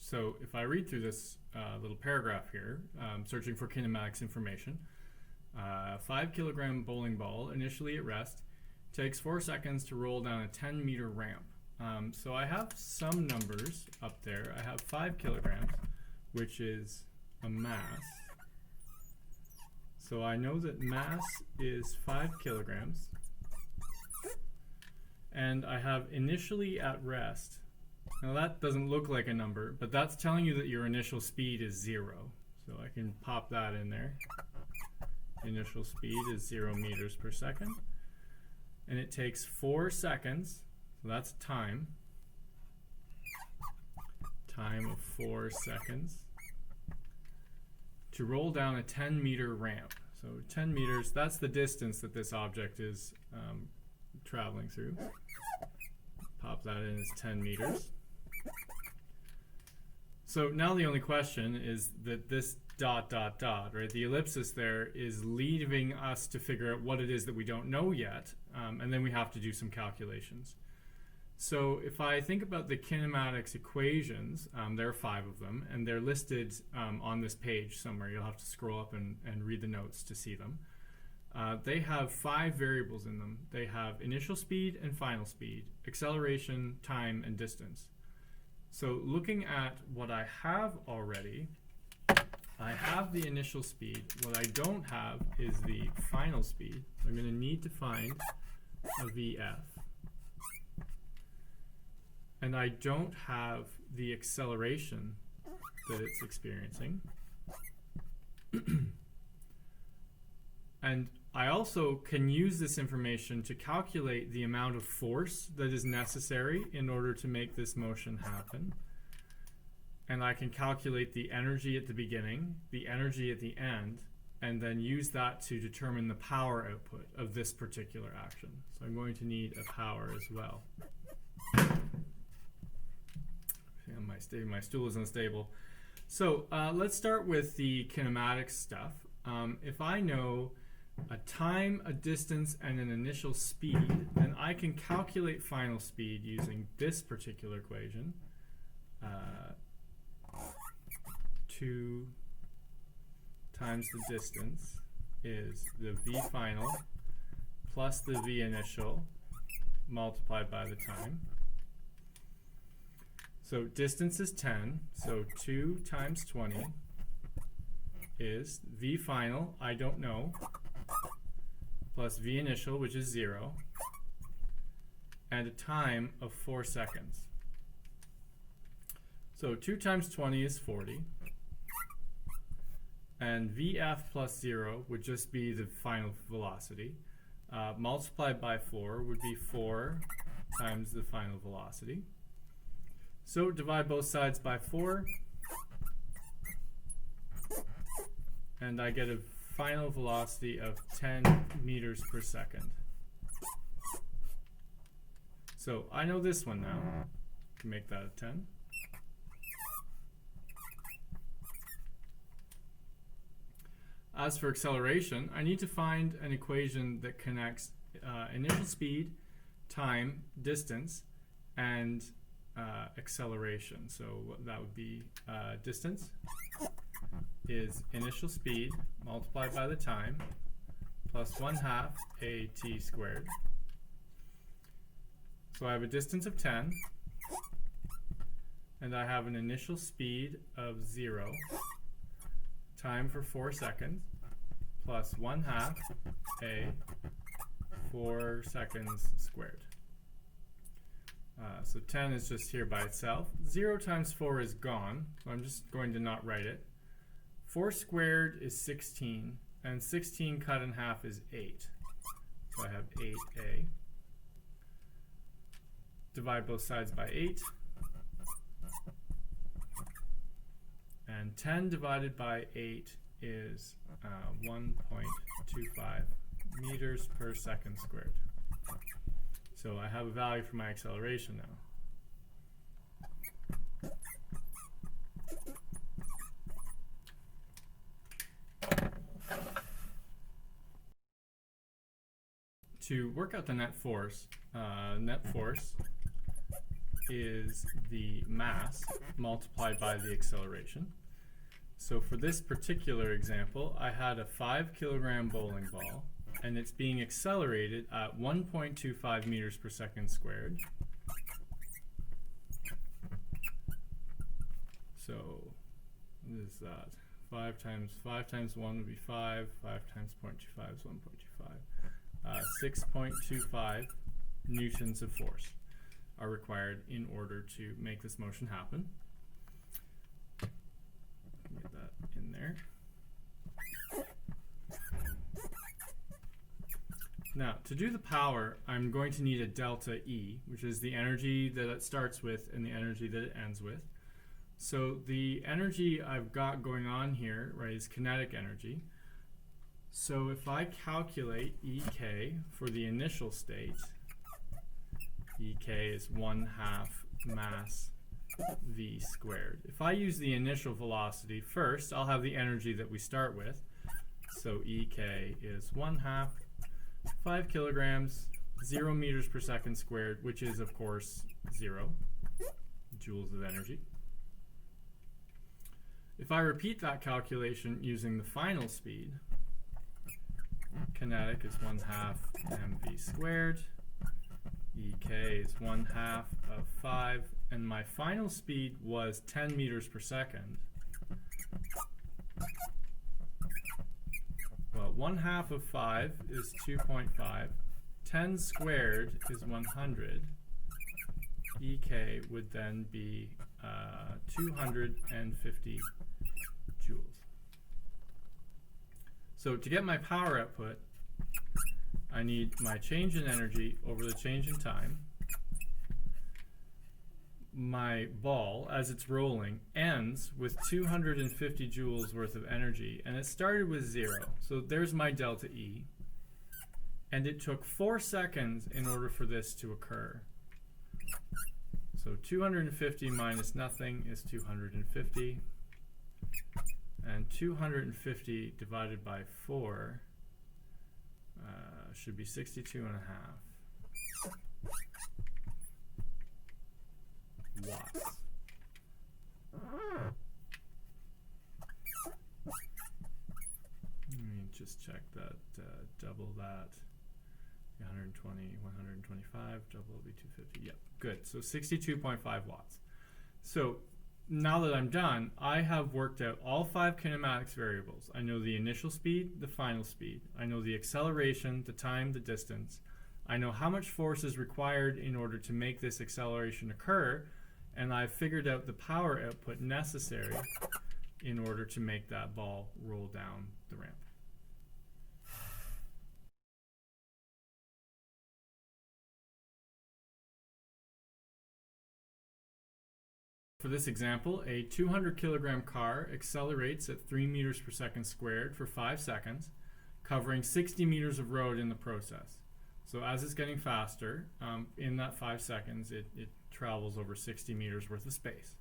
So if I read through this little paragraph here, searching for kinematics information, 5 kilogram bowling ball initially at rest takes 4 seconds to roll down a 10-meter ramp. So I have some numbers up there. I have 5 kilograms, which is a mass. So I know that mass is 5 kilograms. And I have initially at rest. Now that doesn't look like a number, but that's telling you that your initial speed is 0. So I can pop that in there. Initial speed is 0 meters per second. And it takes 4 seconds, so that's time. Time of 4 seconds to roll down a 10-meter ramp. So 10 meters, that's the distance that this object is traveling through. Pop that in as 10 meters. So now the only question is that this ... right? The ellipsis there is leaving us to figure out what it is that we don't know yet, and then we have to do some calculations. So if I think about the kinematics equations, there are 5 of them, and they're listed on this page somewhere. You'll have to scroll up and read the notes to see them. They have 5 variables in them. They have initial speed and final speed, acceleration, time, and distance. So looking at what I have already, I have the initial speed. What I don't have is the final speed. So I'm going to need to find a VF. And I don't have the acceleration that it's experiencing. And I also can use this information to calculate the amount of force that is necessary in order to make this motion happen. And I can calculate the energy at the beginning, the energy at the end, and then use that to determine the power output of this particular action. So I'm going to need a power as well. My stool is unstable. So let's start with the kinematics stuff. If I know a time, a distance, and an initial speed, then I can calculate final speed using this particular equation. 2 times the distance is the v final plus the v initial multiplied by the time. So distance is 10, so 2 times 20 is v final, I don't know, plus v initial, which is 0, and a time of 4 seconds. So 2 times 20 is 40, and vf plus 0 would just be the final velocity. Multiplied by 4 would be 4 times the final velocity. So divide both sides by 4, and I get a final velocity of 10 meters per second. So I know this one now. I can make that a 10. As for acceleration, I need to find an equation that connects initial speed, time, distance, and acceleration. So that would be distance is initial speed multiplied by the time plus 1/2 at squared. So I have a distance of 10, and I have an initial speed of 0, time for 4 seconds, plus 1/2 a 4 seconds squared. So 10 is just here by itself. 0 times 4 is gone, so I'm just going to not write it. 4 squared is 16, and 16 cut in half is 8. So I have 8a. Divide both sides by 8. And 10 divided by 8 is 1.25 meters per second squared. So I have a value for my acceleration now. To work out the net force is the mass multiplied by the acceleration. So for this particular example, I had a 5 kilogram bowling ball, and it's being accelerated at 1.25 meters per second squared. So what is that? 5 times 1 would be 5. 5 times 0.25 is 1.25. 6.25 newtons of force are required in order to make this motion happen. Get that in there. Now, to do the power, I'm going to need a delta E, which is the energy that it starts with and the energy that it ends with. So the energy I've got going on here, right, is kinetic energy. So if I calculate EK for the initial state, EK is 1/2 mass v squared. If I use the initial velocity first, I'll have the energy that we start with. So EK is 1/2 5 kilograms, 0 meters per second squared, which is, of course, 0 joules of energy. If I repeat that calculation using the final speed, kinetic is 1/2 mv squared, EK is 1/2 of 5, and my final speed was 10 meters per second. Well, 1/2 of 5 is 2.5. 10 squared is 100. EK would then be 250 joules. So to get my power output, I need my change in energy over the change in time. My ball, as it's rolling, ends with 250 joules worth of energy, and it started with 0. So there's my delta E. And it took 4 seconds in order for this to occur. So 250 minus nothing is 250. And 250 divided by 4 should be 62.5 watts. Let me just check that, double that. 120, 125, double will be 250. Yep, good. So 62.5 watts. So now that I'm done, I have worked out all 5 kinematics variables. I know the initial speed, the final speed. I know the acceleration, the time, the distance. I know how much force is required in order to make this acceleration occur, and I've figured out the power output necessary in order to make that ball roll down the ramp. For this example, a 200 kilogram car accelerates at 3 meters per second squared for 5 seconds, covering 60 meters of road in the process. So as it's getting faster, in that 5 seconds, it travels over 60 meters worth of space.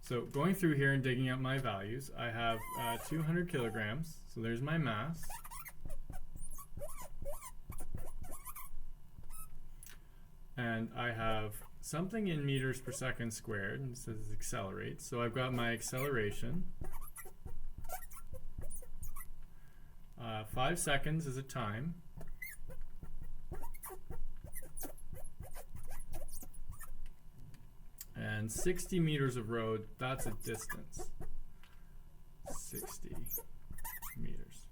So going through here and digging out my values, I have 200 kilograms, so there's my mass. And I have something in meters per second squared, and it says it accelerates. So I've got my acceleration. 5 seconds is a time. And 60 meters of road, that's a distance. 60 meters.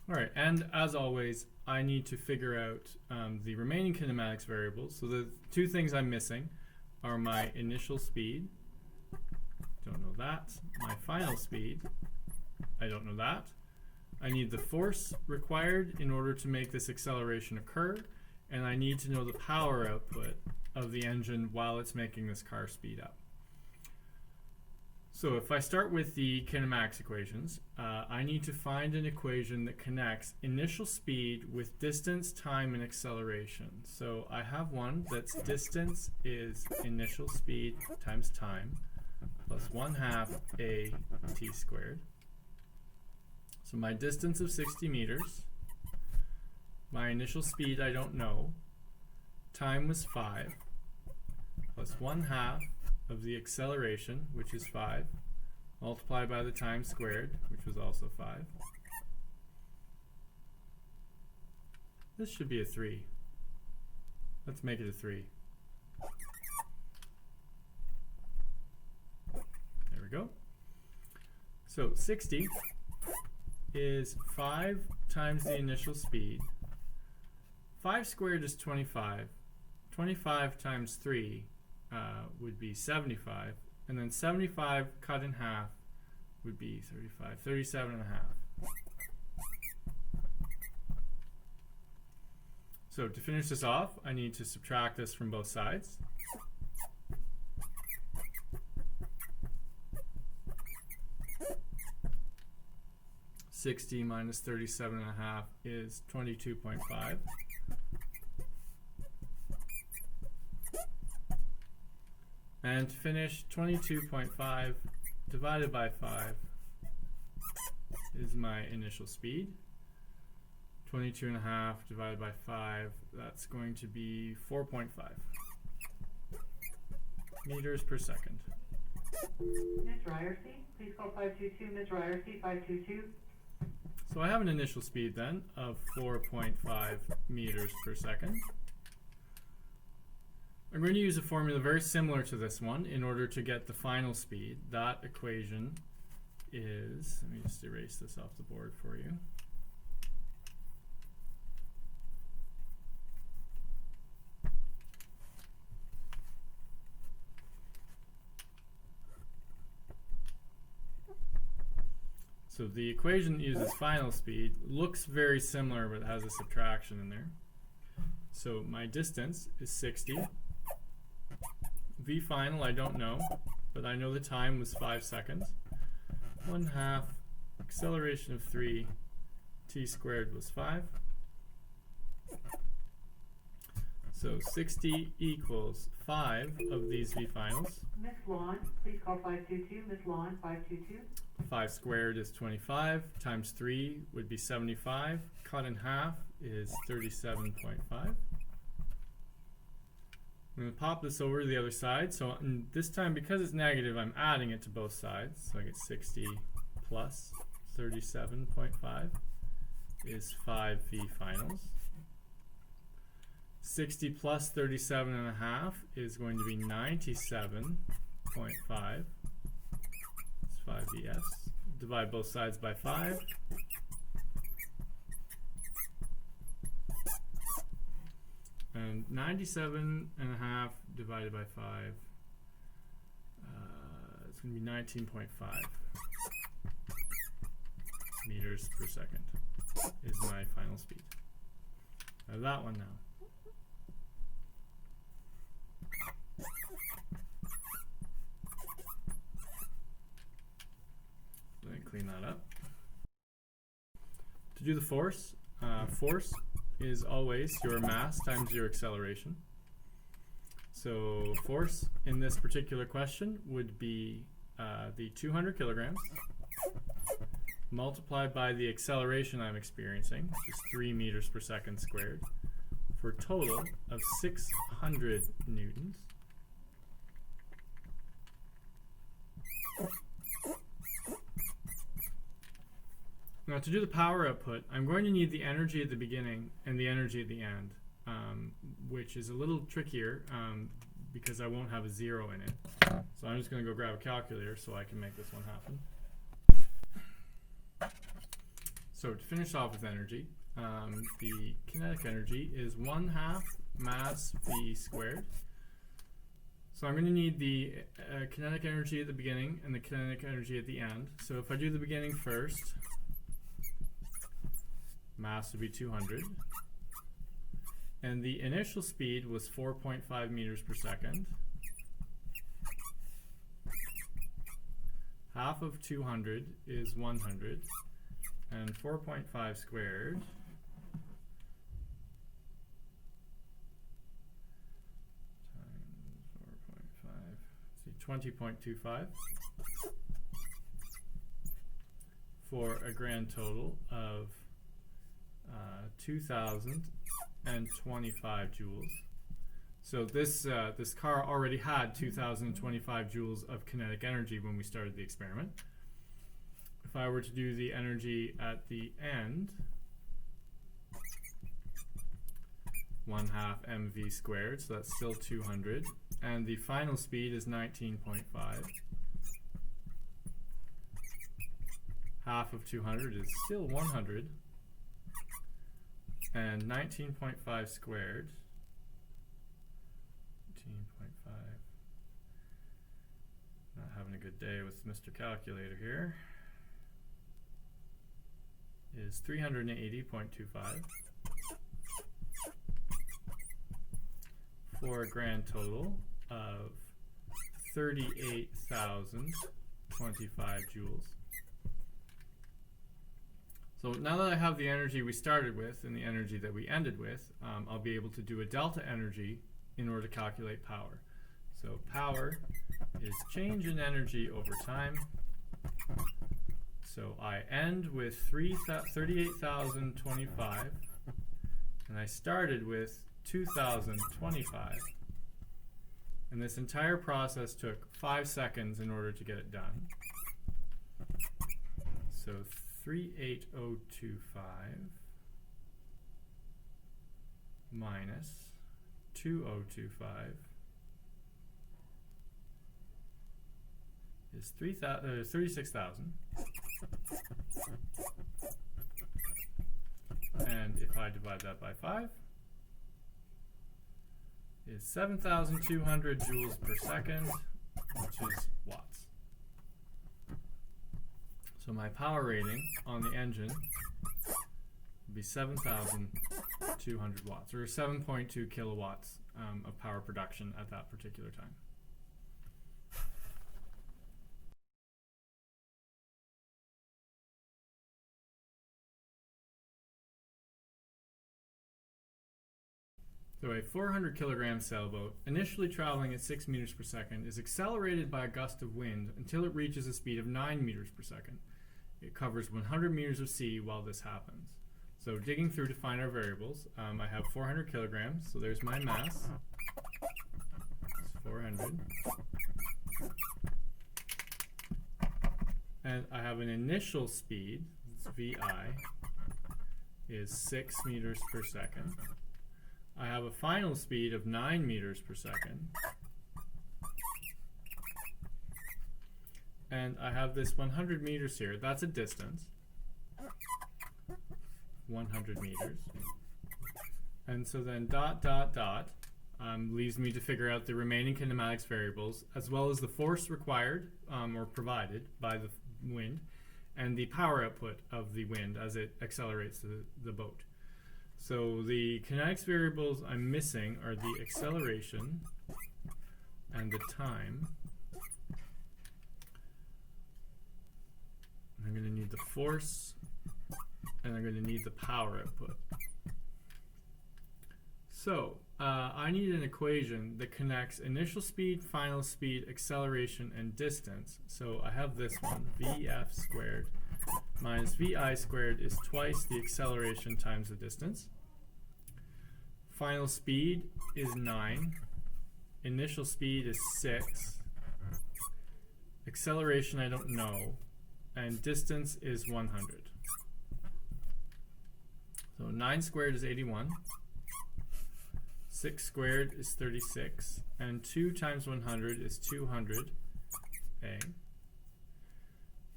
All right, and as always, I need to figure out the remaining kinematics variables. So the 2 things I'm missing are my initial speed, don't know that, my final speed, I don't know that. I need the force required in order to make this acceleration occur, and I need to know the power output of the engine while it's making this car speed up. So if I start with the Kinemax equations, I need to find an equation that connects initial speed with distance, time, and acceleration. So I have one that's distance is initial speed times time plus 1/2 a t squared. So my distance of 60 meters, my initial speed I don't know, time was 5. plus 1/2 of the acceleration, which is 5, multiplied by the time squared, which was also 5. This should be a 3. Let's make it a 3. There we go. So 60 is 5 times the initial speed. 5 squared is 25. 25 times 3 would be 75. And then 75 cut in half would be 35, 37.5. So to finish this off, I need to subtract this from both sides. $60 minus 37.5 is 22.5. And to finish, 22.5 divided by 5 is my initial speed. 22.5 divided by 5, that's going to be 4.5 meters per second. Ms. Ryerson, please call 522. Ms. Ryerson, 522. So I have an initial speed then of 4.5 meters per second. I'm going to use a formula very similar to this one in order to get the final speed. That equation is, let me just erase this off the board for you. So the equation uses final speed, looks very similar but has a subtraction in there. So my distance is 60. V final I don't know, but I know the time was 5 seconds. 1/2 acceleration of 3, t squared was 5. So 60 equals 5 of these V finals. Ms. Lawn, please call 522. Ms. Lawn, 522. 5 squared is 25, times 3 would be 75, cut in half is 37.5. I'm going to pop this over to the other side, so this time because it's negative I'm adding it to both sides, so I get 60 plus 37.5 is 5 V finals. 60 plus 37.5 is going to be 97.5. 5 VS. Divide both sides by 5. And 97.5 divided by 5, it's going to be 19.5 meters per second is my final speed. I have that one now. Let me clean that up. To do the force, force is always your mass times your acceleration. So force in this particular question would be the 200 kilograms multiplied by the acceleration I'm experiencing, which is 3 meters per second squared, for a total of 600 newtons. Now to do the power output, I'm going to need the energy at the beginning and the energy at the end, which is a little trickier because I won't have a 0 in it. So I'm just going to go grab a calculator so I can make this one happen. So to finish off with energy, the kinetic energy is 1/2 mass v squared. So I'm going to need the kinetic energy at the beginning and the kinetic energy at the end. So if I do the beginning first, mass would be 200. And the initial speed was 4.5 meters per second. Half of 200 is 100. And 4.5 squared times 4.5, see 20.25 for a grand total of 2,025 joules. So this car already had 2,025 joules of kinetic energy when we started the experiment. If I were to do the energy at the end, 1/2 mv squared, so that's still 200, and the final speed is 19.5. Half of 200 is still 100, and 19.5 squared, 19.5, not having a good day with Mr. Calculator here, is 380.25. For a grand total of 38,025 joules. So now that I have the energy we started with and the energy that we ended with, I'll be able to do a delta energy in order to calculate power. So power is change in energy over time. So I end with 38,025, and I started with 2,025, and this entire process took 5 seconds in order to get it done. So 38025 minus 2025 is 36,000. And if I divide that by 5, is 7,200 joules per second, which is watts. So my power rating on the engine would be 7,200 watts, or 7.2 kilowatts of power production at that particular time. So a 400 kilogram sailboat, initially traveling at 6 meters per second, is accelerated by a gust of wind until it reaches a speed of 9 meters per second. It covers 100 meters of sea while this happens. So digging through to find our variables, I have 400 kilograms, so there's my mass. It's 400. And I have an initial speed, it's VI, is 6 meters per second. I have a final speed of 9 meters per second. And I have this 100 meters here. That's a distance. 100 meters. And so then dot, dot, dot leaves me to figure out the remaining kinematics variables, as well as the force required or provided by the wind, and the power output of the wind as it accelerates the boat. So the kinetics variables I'm missing are the acceleration and the time. I'm going to need the force, and I'm going to need the power output. So I need an equation that connects initial speed, final speed, acceleration, and distance. So I have this one, VF squared minus VI squared is twice the acceleration times the distance. Final speed is 9. Initial speed is 6. Acceleration I don't know. And distance is 100. So 9 squared is 81. 6 squared is 36. And 2 times 100 is 200. A.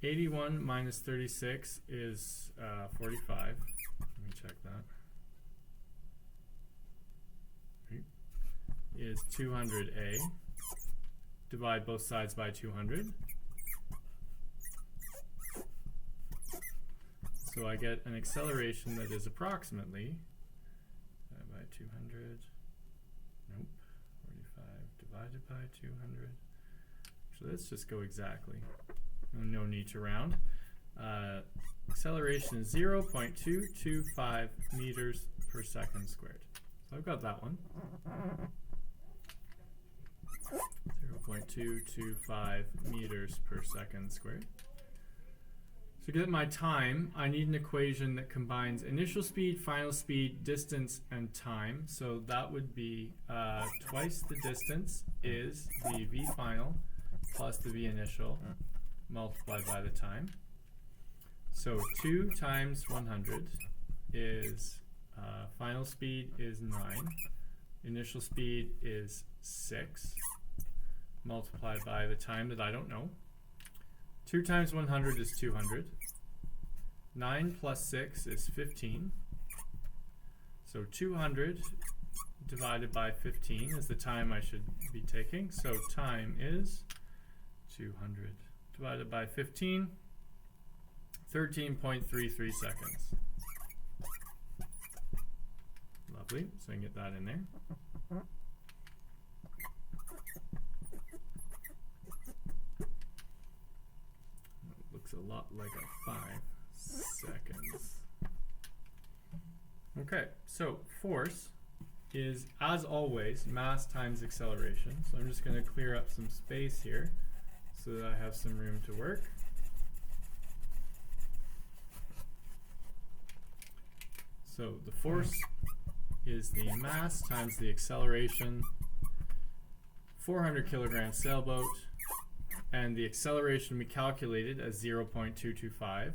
81 minus 36 is 45. Let me check that. Is 200A. Divide both sides by 200. So I get an acceleration that is approximately by 200. Nope. 45 divided by 200. So let's just go exactly. No need to round. Acceleration is 0.225 meters per second squared. So I've got that one. 0.225 meters per second squared. to get my time, I need an equation that combines initial speed, final speed, distance, and time. So that would be twice the distance is the v final plus the v initial multiplied by the time. So 2 times 100 is final speed is 9, initial speed is 6, multiplied by the time that I don't know. 2 times 100 is 200. 9 plus 6 is 15. So 200 divided by 15 is the time I should be taking. So time is 200 divided by 15, 13.33 seconds. Lovely, so I can get that in there. Looks a lot like a 5 seconds. Okay, so force is, as always, mass times acceleration. So I'm just going to clear up some space here so that I have some room to work. So the force is the mass times the acceleration, 400 kilogram sailboat, and the acceleration we calculated as 0.225.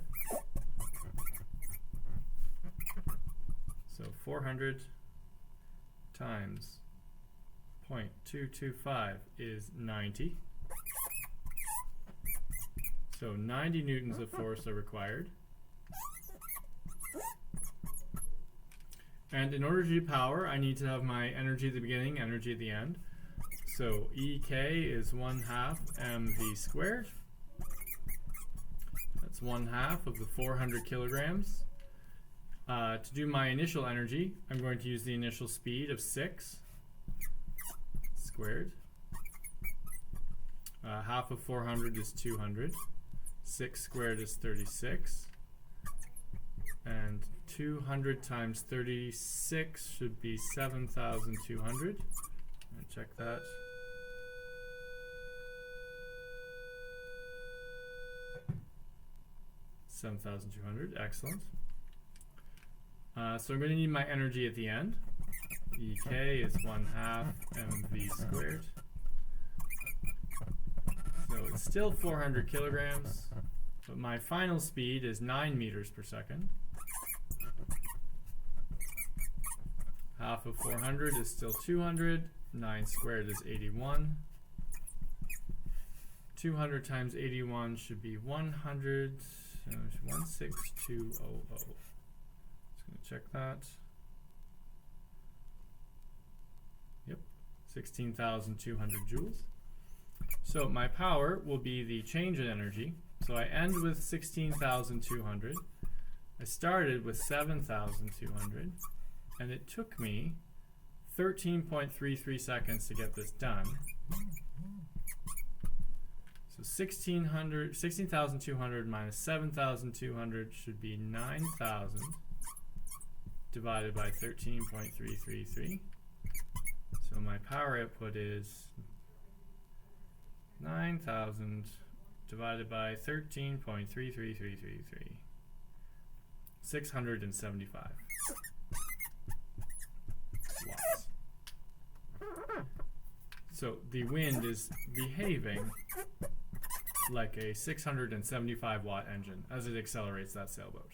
So 400 times 0.225 is 90. So 90 newtons of force are required. And in order to do power, I need to have my energy at the beginning, energy at the end. So EK is 1/2 mv squared. That's 1/2 of the 400 kilograms. To do my initial energy, I'm going to use the initial speed of 6 squared. Half of 400 is 200. 6 squared is 36. And 200 times 36 should be 7,200. Check that. $7,200, excellent. So I'm going to need my energy at the end. EK is 1/2 mv squared. So it's still 400 kilograms, but my final speed is 9 meters per second. Half of 400 is still 200. 9 squared is 81. 200 times 81 should be 100. 16200. Just going to check that. Yep, 16,200 joules. So my power will be the change in energy. So I end with 16,200. I started with 7,200. And it took me 13.33 seconds to get this done. So 16,200 minus 7,200 should be 9,000 divided by 13.333. So my power output is 9,000 divided by 13.33333. 675 watts. So the wind is behaving like a 675 watt engine as it accelerates that sailboat.